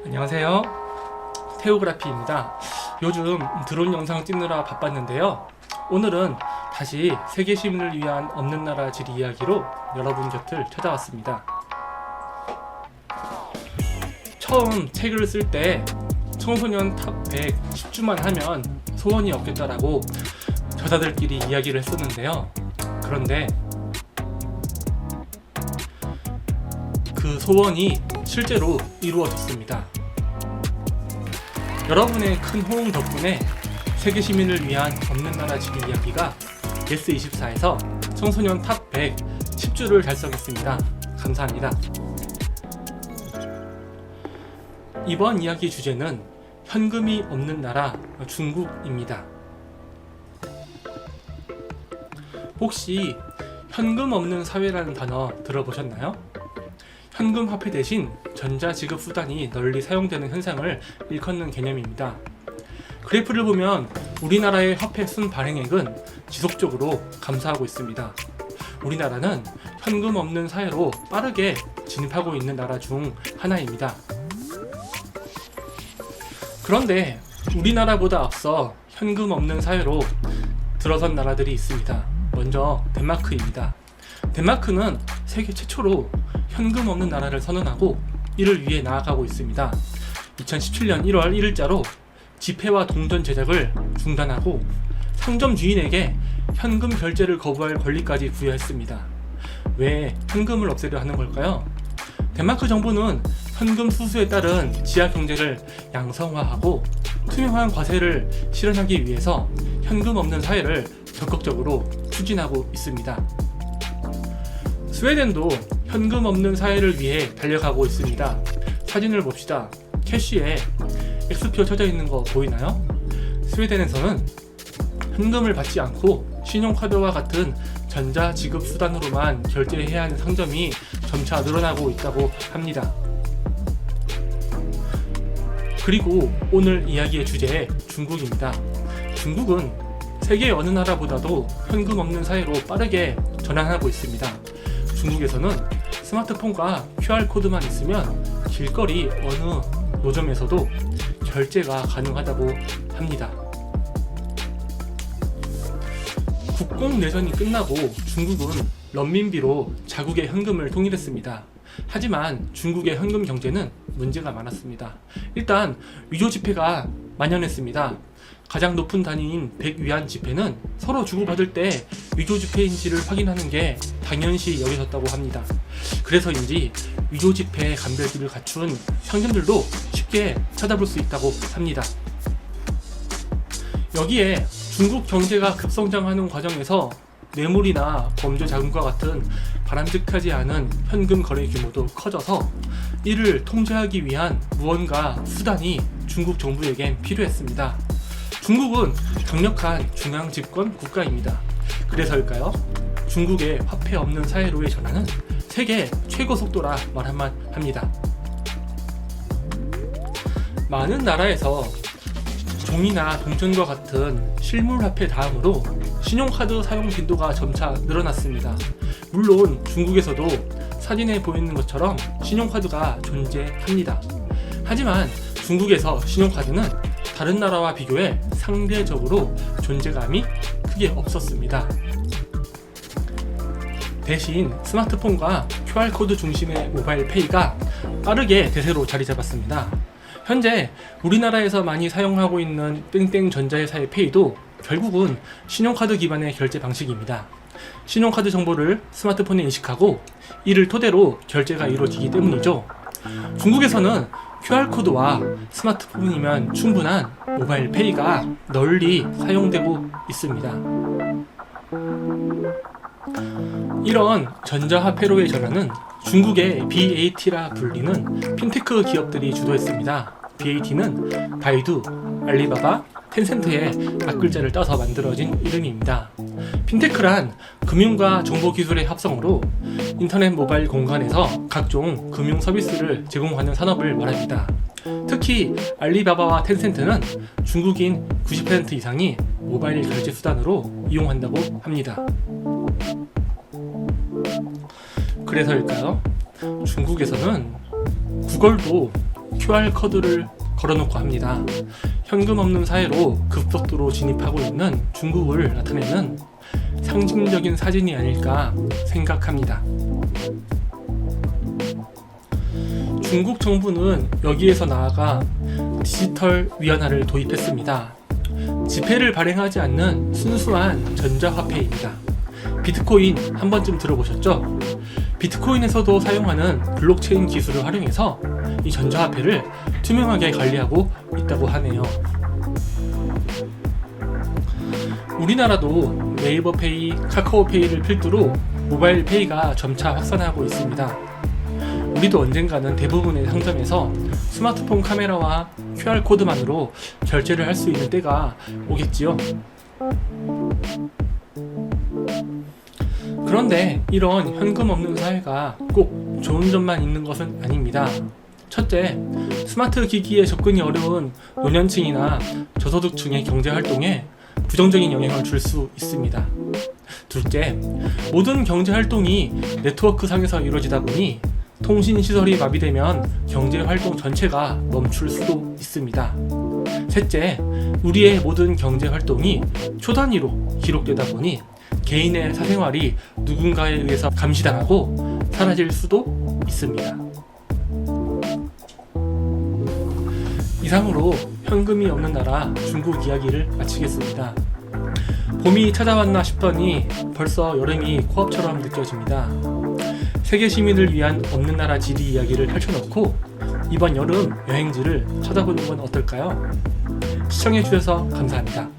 안녕하세요, 테오그라피입니다. 요즘 드론 영상 찍느라 바빴는데요, 오늘은 다시 세계 시민을 위한 없는 나라 지리 이야기로 여러분 곁을 찾아왔습니다. 처음 책을 쓸 때 청소년 탑 100 10주만 하면 소원이 없겠다라고 저자들끼리 이야기를 했었는데요, 그런데 그 소원이 실제로 이루어졌습니다. 여러분의 큰 호응 덕분에 세계 시민을 위한 없는 나라 지리 이야기가 예스24에서 청소년 탑 100 10주를 달성했습니다. 감사합니다. 이번 이야기 주제는 현금이 없는 나라 중국입니다. 혹시 현금 없는 사회라는 단어 들어보셨나요? 현금 화폐 대신 전자지급 수단이 널리 사용되는 현상을 일컫는 개념입니다. 그래프를 보면 우리나라의 화폐 순 발행액은 지속적으로 감소하고 있습니다. 우리나라는 현금 없는 사회로 빠르게 진입하고 있는 나라 중 하나입니다. 그런데 우리나라보다 앞서 현금 없는 사회로 들어선 나라들이 있습니다. 먼저 덴마크입니다. 덴마크는 세계 최초로 현금 없는 나라를 선언하고 이를 위해 나아가고 있습니다. 2017년 1월 1일자로 지폐와 동전 제작을 중단하고 상점 주인에게 현금 결제를 거부할 권리까지 부여했습니다. 왜 현금을 없애려 하는 걸까요? 덴마크 정부는 현금 수수에 따른 지하 경제를 양성화하고 투명한 과세를 실현하기 위해서 현금 없는 사회를 적극적으로 추진하고 있습니다. 스웨덴도 현금 없는 사회를 위해 달려가고 있습니다. 사진을 봅시다. 캐시에 X표 쳐져 있는 거 보이나요? 스웨덴에서는 현금을 받지 않고 신용카드와 같은 전자지급 수단으로만 결제해야 하는 상점이 점차 늘어나고 있다고 합니다. 그리고 오늘 이야기의 주제 중국입니다. 중국은 세계 어느 나라보다도 현금 없는 사회로 빠르게 전환하고 있습니다. 중국에서는 스마트폰과 QR코드만 있으면 길거리 어느 노점에서도 결제가 가능하다고 합니다. 국공내전이 끝나고 중국은 런민비로 자국의 현금을 통일했습니다. 하지만 중국의 현금 경제는 문제가 많았습니다. 일단 위조 지폐가 만연했습니다. 가장 높은 단위인 100위안 지폐는 서로 주고받을 때 위조 지폐인지를 확인하는 게 당연시 여겨졌다고 합니다. 그래서인지 위조 지폐 감별기를 갖춘 상점들도 쉽게 찾아볼 수 있다고 합니다. 여기에 중국 경제가 급성장하는 과정에서 뇌물이나 범죄 자금과 같은 바람직하지 않은 현금 거래 규모도 커져서 이를 통제하기 위한 무언가 수단이 중국 정부에겐 필요했습니다. 중국은 강력한 중앙 집권 국가입니다. 그래서일까요? 중국의 화폐 없는 사회로의 전환은 세계 최고 속도라 말만 합니다. 많은 나라에서 종이나 동전과 같은 실물 화폐 다음으로 신용카드 사용 빈도가 점차 늘어났습니다. 물론 중국에서도 사진에 보이는 것처럼 신용카드가 존재합니다. 하지만 중국에서 신용카드는 다른 나라와 비교해 상대적으로 존재감이 크게 없었습니다. 대신 스마트폰과 QR코드 중심의 모바일 페이가 빠르게 대세로 자리 잡았습니다. 현재 우리나라에서 많이 사용하고 있는 땡땡전자회사의 페이도 결국은 신용카드 기반의 결제 방식입니다. 신용카드 정보를 스마트폰에 인식하고 이를 토대로 결제가 이루어지기 때문이죠. 중국에서는 QR코드와 스마트폰이면 충분한 모바일 페이가 널리 사용되고 있습니다. 이런 전자화폐로의 전환은 중국의 BAT라 불리는 핀테크 기업들이 주도했습니다. BAT는 바이두, 알리바바, 텐센트의 앞글자를 따서 만들어진 이름입니다. 핀테크란 금융과 정보기술의 합성으로 인터넷 모바일 공간에서 각종 금융 서비스를 제공하는 산업을 말합니다. 특히 알리바바와 텐센트는 중국인 90% 이상이 모바일 결제 수단으로 이용한다고 합니다. 그래서일까요? 중국에서는 구걸도 QR코드를 걸어놓고 합니다. 현금 없는 사회로 급속도로 진입하고 있는 중국을 나타내는 상징적인 사진이 아닐까 생각합니다. 중국 정부는 여기에서 나아가 디지털 위안화를 도입했습니다. 지폐를 발행하지 않는 순수한 전자화폐입니다. 비트코인 한 번쯤 들어보셨죠? 비트코인에서도 사용하는 블록체인 기술을 활용해서 이 전자화폐를 투명하게 관리하고 있다고 하네요. 우리나라도 네이버페이, 카카오페이를 필두로 모바일 페이가 점차 확산하고 있습니다. 우리도 언젠가는 대부분의 상점에서 스마트폰 카메라와 QR코드만으로 결제를 할 수 있는 때가 오겠지요. 그런데 이런 현금 없는 사회가 꼭 좋은 점만 있는 것은 아닙니다. 첫째, 스마트 기기에 접근이 어려운 노년층이나 저소득층의 경제활동에 부정적인 영향을 줄 수 있습니다. 둘째, 모든 경제활동이 네트워크상에서 이루어지다 보니 통신시설이 마비되면 경제활동 전체가 멈출 수도 있습니다. 셋째, 우리의 모든 경제활동이 초단위로 기록되다 보니 개인의 사생활이 누군가에 의해서 감시당하고 사라질 수도 있습니다. 이상으로 현금이 없는 나라 중국 이야기를 마치겠습니다. 봄이 찾아왔나 싶더니 벌써 여름이 코앞처럼 느껴집니다. 세계 시민을 위한 없는 나라 지리 이야기를 펼쳐놓고 이번 여름 여행지를 찾아보는 건 어떨까요? 시청해주셔서 감사합니다.